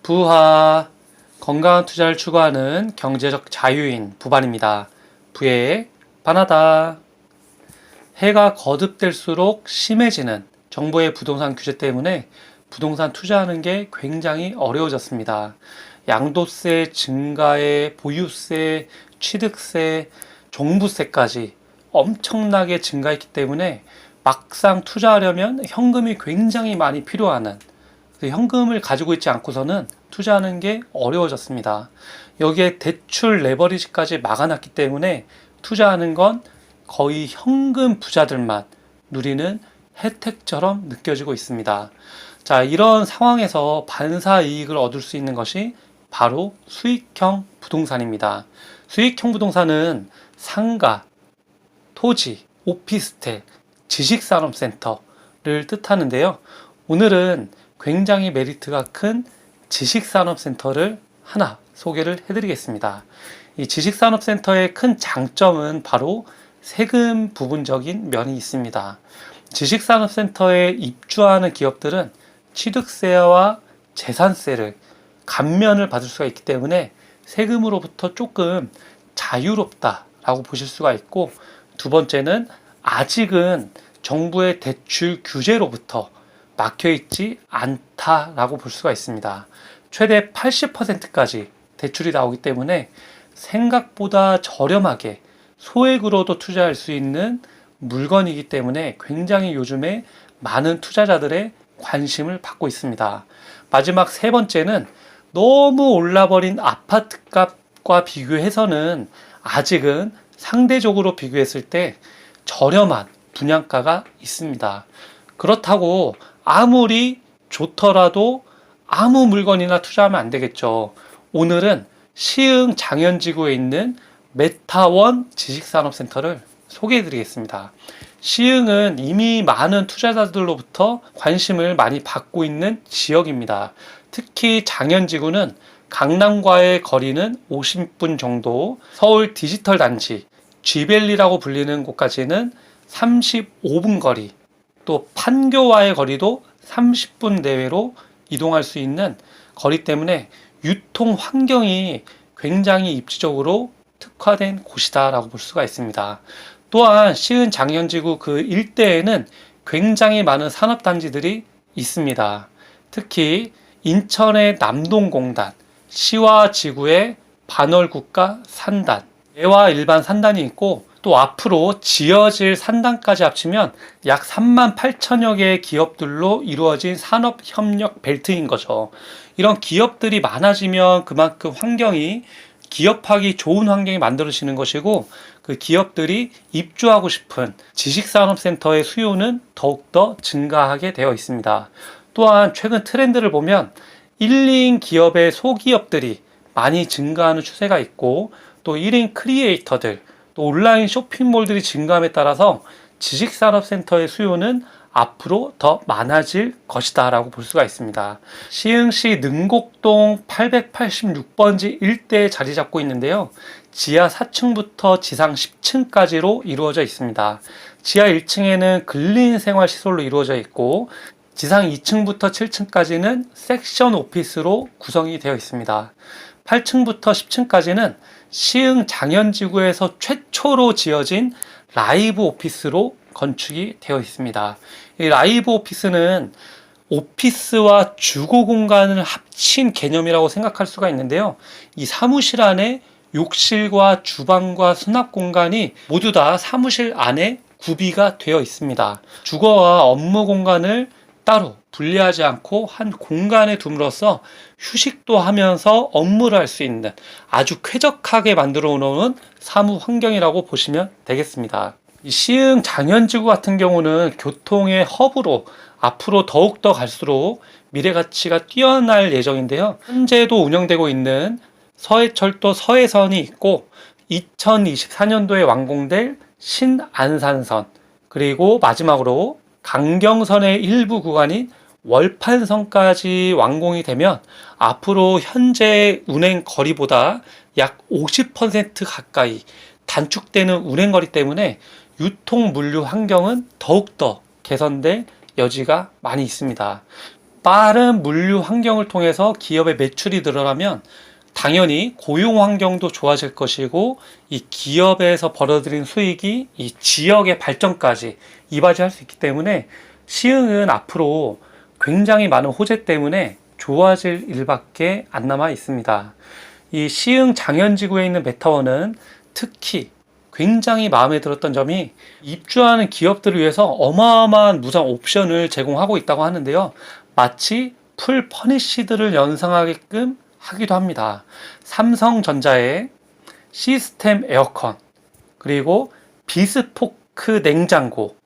부하, 건강한 투자를 추구하는 경제적 자유인 부반입니다. 부의 반하다. 해가 거듭될수록 심해지는 정부의 부동산 규제 때문에 부동산 투자하는 게 굉장히 어려워졌습니다. 양도세 증가에 보유세, 취득세, 종부세까지 엄청나게 증가했기 때문에 막상 투자하려면 현금이 굉장히 많이 필요하는, 현금을 가지고 있지 않고서는 투자하는 게 어려워졌습니다. 여기에 대출 레버리지까지 막아놨기 때문에 투자하는 건 거의 현금 부자들만 누리는 혜택처럼 느껴지고 있습니다. 자, 이런 상황에서 반사 이익을 얻을 수 있는 것이 바로 수익형 부동산입니다. 수익형 부동산은 상가, 토지, 오피스텔, 지식산업센터를 뜻하는데요. 오늘은 굉장히 메리트가 큰 지식산업센터를 하나 소개를 해드리겠습니다. 이 지식산업센터의 큰 장점은 바로 세금 부분적인 면이 있습니다. 지식산업센터에 입주하는 기업들은 취득세와 재산세를 감면을 받을 수가 있기 때문에 세금으로부터 조금 자유롭다라고 보실 수가 있고, 두 번째는 아직은 정부의 대출 규제로부터 막혀있지 않다라고 볼 수가 있습니다. 최대 80%까지 대출이 나오기 때문에 생각보다 저렴하게 소액으로도 투자할 수 있는 물건이기 때문에 굉장히 요즘에 많은 투자자들의 관심을 받고 있습니다. 마지막 세 번째는 너무 올라버린 아파트 값과 비교해서는 아직은 상대적으로 비교했을 때 저렴한 분양가가 있습니다. 그렇다고 아무리 좋더라도 아무 물건이나 투자하면 안 되겠죠. 오늘은 시흥 장현지구에 있는 메타원 지식산업센터를 소개해 드리겠습니다. 시흥은 이미 많은 투자자들로부터 관심을 많이 받고 있는 지역입니다. 특히 장현지구는 강남과의 거리는 50분 정도, 서울 디지털 단지 G밸리라고 불리는 곳까지는 35분 거리, 또 판교와의 거리도 30분 내외로 이동할 수 있는 거리 때문에 유통 환경이 굉장히 입지적으로 특화된 곳이다라고 볼 수가 있습니다. 또한 시흥 장현지구 그 일대에는 굉장히 많은 산업단지들이 있습니다. 특히 인천의 남동공단, 시와 지구의 반월국가 산단, 예와 일반 산단이 있고, 또 앞으로 지어질 산단까지 합치면 약 38,000여 개의 기업들로 이루어진 산업협력 벨트인 거죠. 이런 기업들이 많아지면 그만큼 환경이, 기업하기 좋은 환경이 만들어지는 것이고, 그 기업들이 입주하고 싶은 지식산업센터의 수요는 더욱더 증가하게 되어 있습니다. 또한 최근 트렌드를 보면 1인 기업의 소기업들이 많이 증가하는 추세가 있고, 또 1인 크리에이터들, 또 온라인 쇼핑몰들이 증가함에 따라서 지식산업센터의 수요는 앞으로 더 많아질 것이다 라고 볼 수가 있습니다. 시흥시 능곡동 886번지 일대에 자리 잡고 있는데요. 지하 4층부터 지상 10층까지로 이루어져 있습니다. 지하 1층에는 근린생활시설로 이루어져 있고, 지상 2층부터 7층까지는 섹션 오피스로 구성이 되어 있습니다. 8층부터 10층까지는 시흥 장현지구에서 최초로 지어진 라이브 오피스로 건축이 되어 있습니다. 이 라이브 오피스는 오피스와 주거 공간을 합친 개념이라고 생각할 수가 있는데요. 이 사무실 안에 욕실과 주방과 수납 공간이 모두 다 사무실 안에 구비가 되어 있습니다. 주거와 업무 공간을 따로 분리하지 않고 한 공간에 둠으로써 휴식도 하면서 업무를 할 수 있는 아주 쾌적하게 만들어 놓은 사무 환경이라고 보시면 되겠습니다. 이 시흥 장현지구 같은 경우는 교통의 허브로 앞으로 더욱더 갈수록 미래 가치가 뛰어날 예정인데요. 현재도 운영되고 있는 서해철도 서해선이 있고, 2024년도에 완공될 신안산선, 그리고 마지막으로 강경선의 일부 구간인 월판선까지 완공이 되면 앞으로 현재 운행 거리보다 약 50% 가까이 단축되는 운행 거리 때문에 유통 물류 환경은 더욱더 개선될 여지가 많이 있습니다. 빠른 물류 환경을 통해서 기업의 매출이 늘어나면 당연히 고용 환경도 좋아질 것이고 이 기업에서 벌어들인 수익이 이 지역의 발전까지 이바지할 수 있기 때문에 시흥은 앞으로 굉장히 많은 호재 때문에 좋아질 일밖에 안 남아 있습니다. 이 시흥 장현지구에 있는 메타원은 특히 굉장히 마음에 들었던 점이 입주하는 기업들을 위해서 어마어마한 무상 옵션을 제공하고 있다고 하는데요. 마치 풀 퍼니시드를 연상하게끔 하기도 합니다. 삼성전자의 시스템 에어컨, 그리고 비스포크 냉장고,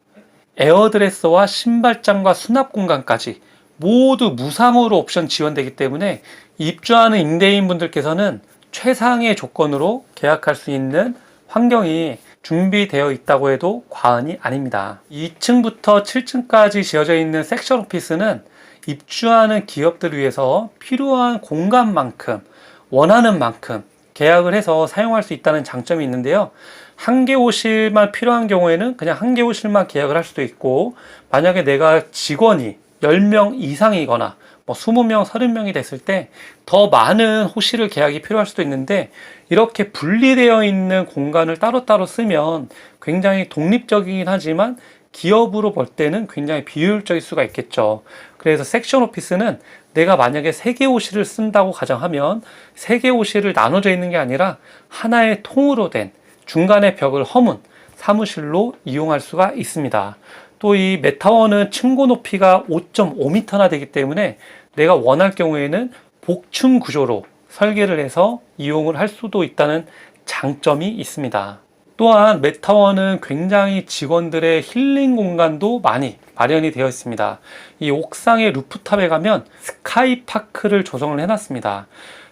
에어드레서와 신발장과 수납 공간까지 모두 무상으로 옵션 지원되기 때문에 입주하는 임대인분들께서는 최상의 조건으로 계약할 수 있는 환경이 준비되어 있다고 해도 과언이 아닙니다. 2층부터 7층까지 지어져 있는 섹션 오피스는 입주하는 기업들을 위해서 필요한 공간만큼 원하는 만큼 계약을 해서 사용할 수 있다는 장점이 있는데요. 한 개 호실만 필요한 경우에는 그냥 한 개 호실만 계약을 할 수도 있고, 만약에 내가 직원이 10명 이상이거나 20명, 30명이 됐을 때 더 많은 호실을 계약이 필요할 수도 있는데, 이렇게 분리되어 있는 공간을 따로따로 쓰면 굉장히 독립적이긴 하지만 기업으로 볼 때는 굉장히 비효율적일 수가 있겠죠. 그래서 섹션 오피스는 내가 만약에 3개 호실을 쓴다고 가정하면 3개 호실을 나눠져 있는 게 아니라 하나의 통으로 된 중간에 벽을 허문 사무실로 이용할 수가 있습니다. 또 이 메타원은 층고 높이가 5.5m나 되기 때문에 내가 원할 경우에는 복층 구조로 설계를 해서 이용을 할 수도 있다는 장점이 있습니다. 또한 메타원은 굉장히 직원들의 힐링 공간도 많이 마련이 되어 있습니다. 이 옥상의 루프탑에 가면 스카이파크를 조성을 해놨습니다.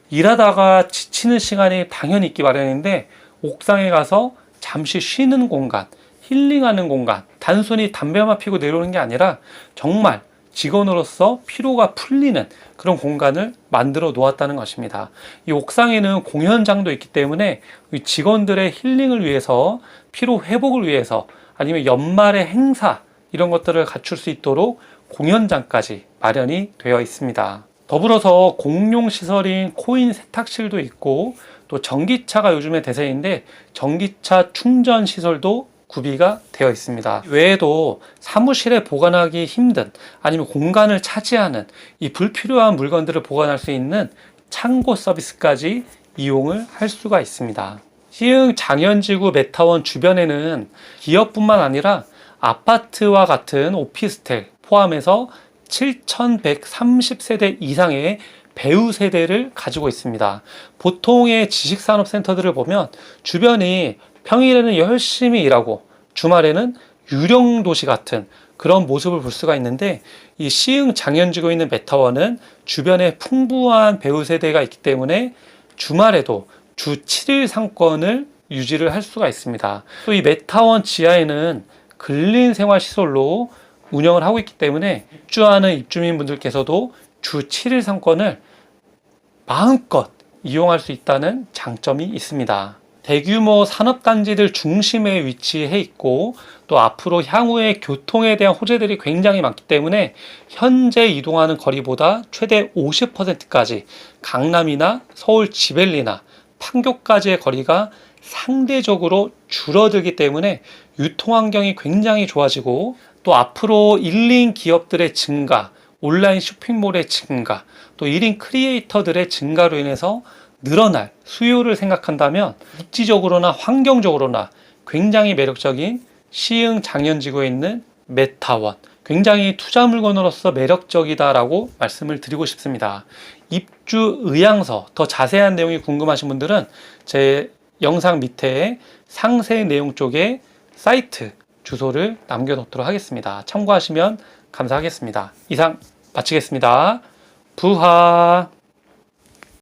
일하다가 지치는 시간이 당연히 있기 마련인데, 옥상에 가서 잠시 쉬는 공간, 힐링하는 공간, 단순히 담배만 피고 내려오는 게 아니라 정말 직원으로서 피로가 풀리는 그런 공간을 만들어 놓았다는 것입니다. 이 옥상에는 공연장도 있기 때문에 직원들의 힐링을 위해서, 피로 회복을 위해서, 아니면 연말의 행사 이런 것들을 갖출 수 있도록 공연장까지 마련이 되어 있습니다. 더불어서 공용 시설인 코인 세탁실도 있고, 또 전기차가 요즘에 대세인데 전기차 충전 시설도 구비가 되어 있습니다. 외에도 사무실에 보관하기 힘든, 아니면 공간을 차지하는 이 불필요한 물건들을 보관할 수 있는 창고 서비스까지 이용을 할 수가 있습니다. 시흥 장현지구 메타원 주변에는 기업뿐만 아니라 아파트와 같은 오피스텔 포함해서 7,130세대 이상의 배우 세대를 가지고 있습니다. 보통의 지식산업센터들을 보면 주변이 평일에는 열심히 일하고 주말에는 유령도시 같은 그런 모습을 볼 수가 있는데, 이 시흥 장현지구에 있는 메타원은 주변에 풍부한 배우 세대가 있기 때문에 주말에도 주 7일 상권을 유지를 할 수가 있습니다. 또 이 메타원 지하에는 근린 생활 시설로 운영을 하고 있기 때문에 입주하는 입주민분들께서도 주 7일 상권을 마음껏 이용할 수 있다는 장점이 있습니다. 대규모 산업단지들 중심에 위치해 있고, 또 앞으로 향후에 교통에 대한 호재들이 굉장히 많기 때문에 현재 이동하는 거리보다 최대 50%까지 강남이나 서울 지벨리나 판교까지의 거리가 상대적으로 줄어들기 때문에 유통환경이 굉장히 좋아지고, 또 앞으로 1인 기업들의 증가, 온라인 쇼핑몰의 증가, 또 1인 크리에이터들의 증가로 인해서 늘어날 수요를 생각한다면 입지적으로나 환경적으로나 굉장히 매력적인 시흥 장현지구에 있는 메타원, 굉장히 투자 물건으로서 매력적이다라고 말씀을 드리고 싶습니다. 입주 의향서, 더 자세한 내용이 궁금하신 분들은 제 영상 밑에 상세 내용 쪽에 사이트 주소를 남겨놓도록 하겠습니다. 참고하시면 감사하겠습니다. 이상 마치겠습니다. 부하.